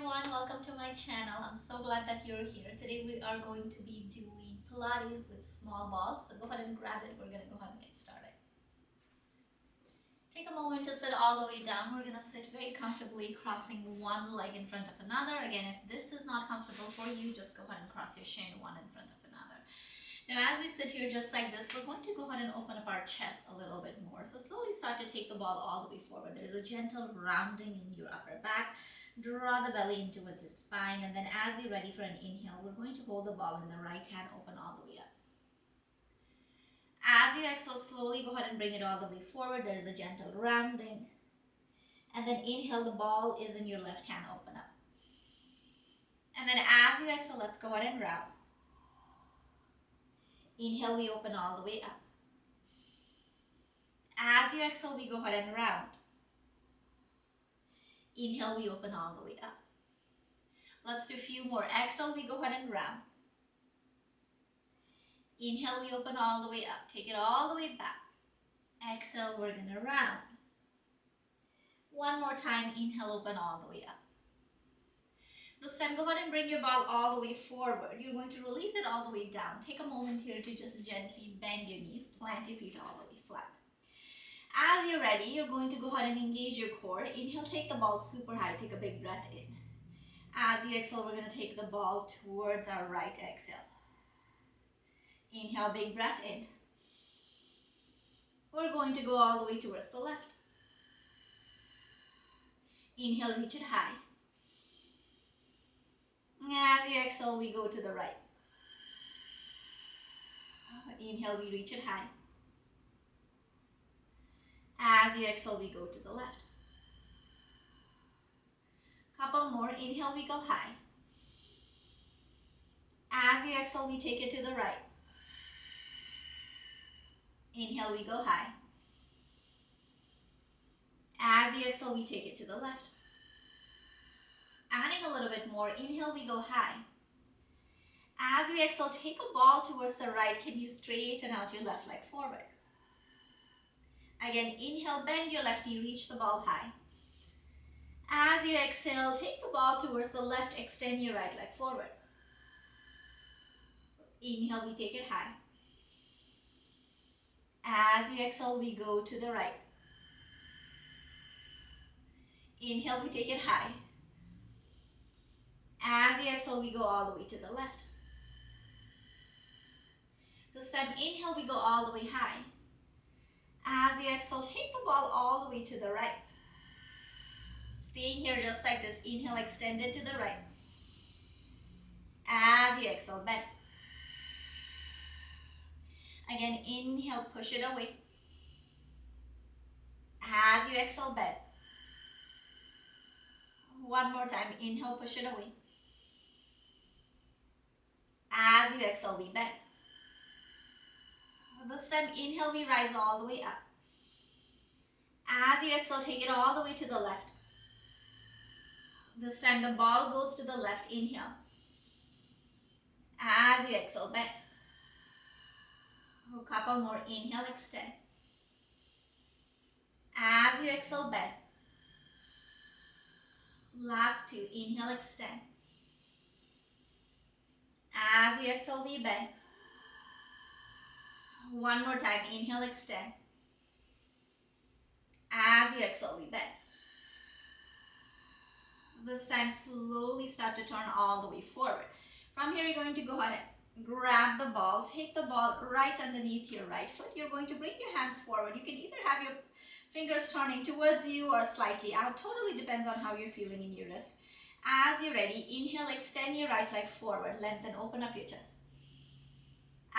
everyone, welcome to my channel. I'm so glad that you're here. Today we are going to be doing Pilates with small balls. So go ahead and grab it. We're going to go ahead and get started. Take a moment to sit all the way down. We're going to sit very comfortably, crossing one leg in front of another. Again, if this is not comfortable for you, just go ahead and cross your shin one in front of another. Now as we sit here just like this, we're going to go ahead and open up our chest a little bit more. So slowly start to take the ball all the way forward. There is a gentle rounding in your upper back. Draw the belly in towards your spine, and then as you're ready for an inhale, we're going to hold the ball in the right hand open all the way up. As you exhale, slowly go ahead and bring it all the way forward. There is a gentle rounding. And then inhale, the ball is in your left hand open up. And then as you exhale, let's go ahead and round. Inhale, we open all the way up. As you exhale, we go ahead and round. Inhale, we open all the way up. Let's do a few more. Exhale, we go ahead and round. Inhale, we open all the way up. Take it all the way back. Exhale, we're going to round. One more time. Inhale, open all the way up. This time, go ahead and bring your ball all the way forward. You're going to release it all the way down. Take a moment here to just gently bend your knees. Plant your feet all the way flat. As you're ready, you're going to go ahead and engage your core. Inhale, take the ball super high. Take a big breath in. As you exhale, we're going to take the ball towards our right exhale. Inhale, big breath in. We're going to go all the way towards the left. Inhale, reach it high. As you exhale, we go to the right. Inhale, we reach it high. As you exhale, we go to the left. Couple more. Inhale, we go high. As you exhale, we take it to the right. Inhale, we go high. As you exhale, we take it to the left. Adding a little bit more. Inhale, we go high. As we exhale, take a ball towards the right. Can you straighten out your left leg forward? Again, inhale, bend your left knee, reach the ball high. As you exhale, take the ball towards the left, extend your right leg forward. Inhale, we take it high. As you exhale, we go to the right. Inhale, we take it high. As you exhale, we go all the way to the left. This time, inhale, we go all the way high. As you exhale, take the ball all the way to the right. Staying here just like this. Inhale, extend it to the right. As you exhale, bend. Again, inhale, push it away. As you exhale, bend. One more time. Inhale, push it away. As you exhale, we bend. This time, inhale, we rise all the way up. As you exhale, take it all the way to the left. This time, the ball goes to the left. Inhale. As you exhale, bend. A couple more. Inhale, extend. As you exhale, bend. Last two. Inhale, extend. As you exhale, we bend. One more time. Inhale, extend. As you exhale, we bend. This time, slowly start to turn all the way forward. From here, you're going to go ahead and grab the ball. Take the ball right underneath your right foot. You're going to bring your hands forward. You can either have your fingers turning towards you or slightly out. Totally depends on how you're feeling in your wrist. As you're ready, inhale, extend your right leg forward. Lengthen, open up your chest.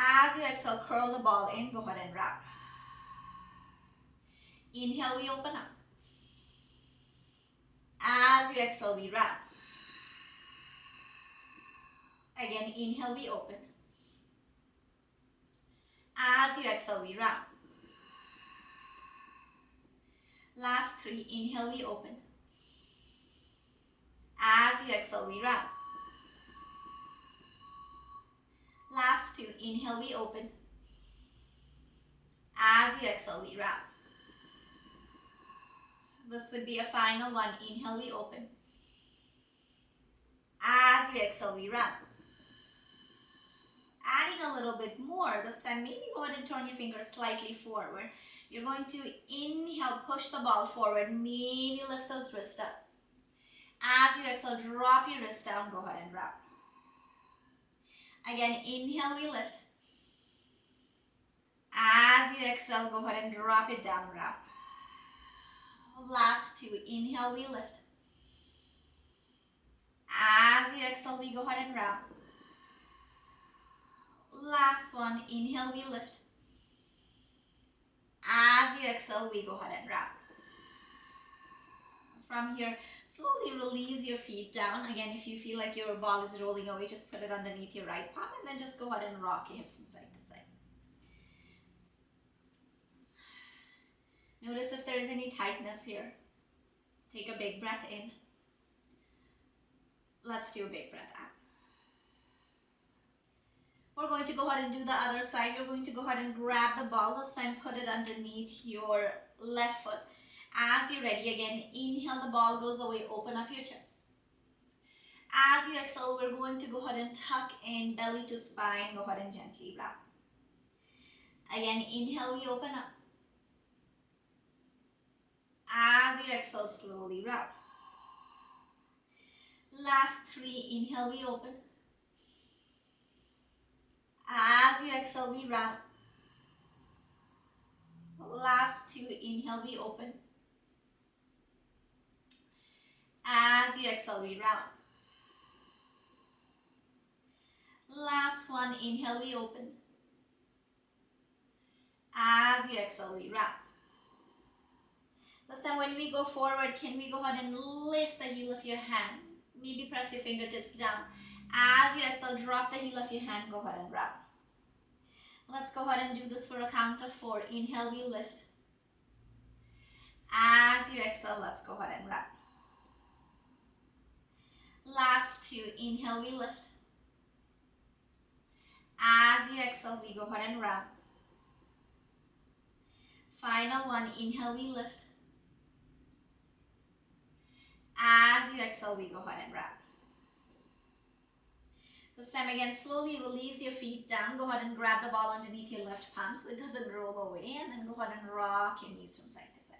As you exhale, curl the ball in. Go ahead and round. Inhale, we open up. As you exhale, we round. Again, inhale, we open. As you exhale, we round. Last three. Inhale, we open. As you exhale, we round. Last two. Inhale, we open. As you exhale, we round. This would be a final one. Inhale, we open. exhale, we round. Adding a little bit more, this time maybe go ahead and turn your fingers slightly forward. You're going to inhale, push the ball forward, maybe lift those wrists up. As you exhale, drop your wrist down, go ahead and round. Again, inhale, we lift. As you exhale, go ahead and drop it down, round. Last two, inhale, we lift. As you exhale, we go ahead and round. Last one, inhale, we lift. As you exhale, we go ahead and round. From here, slowly release your feet down. Again, if you feel like your ball is rolling away, just put it underneath your right palm and then just go ahead and rock your hips from side to side. Notice if there is any tightness here. Take a big breath in. Let's do a big breath out. We're going to go ahead and do the other side. You're going to go ahead and grab the ball. This time put it underneath your left foot. As you're ready, again, inhale, the ball goes away, open up your chest. As you exhale, we're going to go ahead and tuck in, belly to spine, go ahead and gently round. Again, inhale, we open up. As you exhale, slowly round. Last three, inhale, we open. As you exhale, we round. Last two, inhale, we open. As you exhale, we round. Last one, inhale, we open. As you exhale, we round. This time when we go forward, can we go ahead and lift the heel of your hand? Maybe press your fingertips down. As you exhale, drop the heel of your hand, go ahead and round. Let's go ahead and do this for a count of 4. Inhale, we lift. As you exhale, let's go ahead and round. Last two, inhale, we lift. As you exhale, we go ahead and round. Final one, inhale, we lift. As you exhale, we go ahead and round. This time again, slowly release your feet down. Go ahead and grab the ball underneath your left palm so it doesn't roll away. And then go ahead and rock your knees from side to side.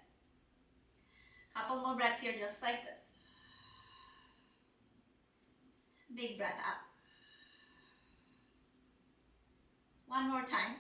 Couple more breaths here, just like this. Big breath out. One more time.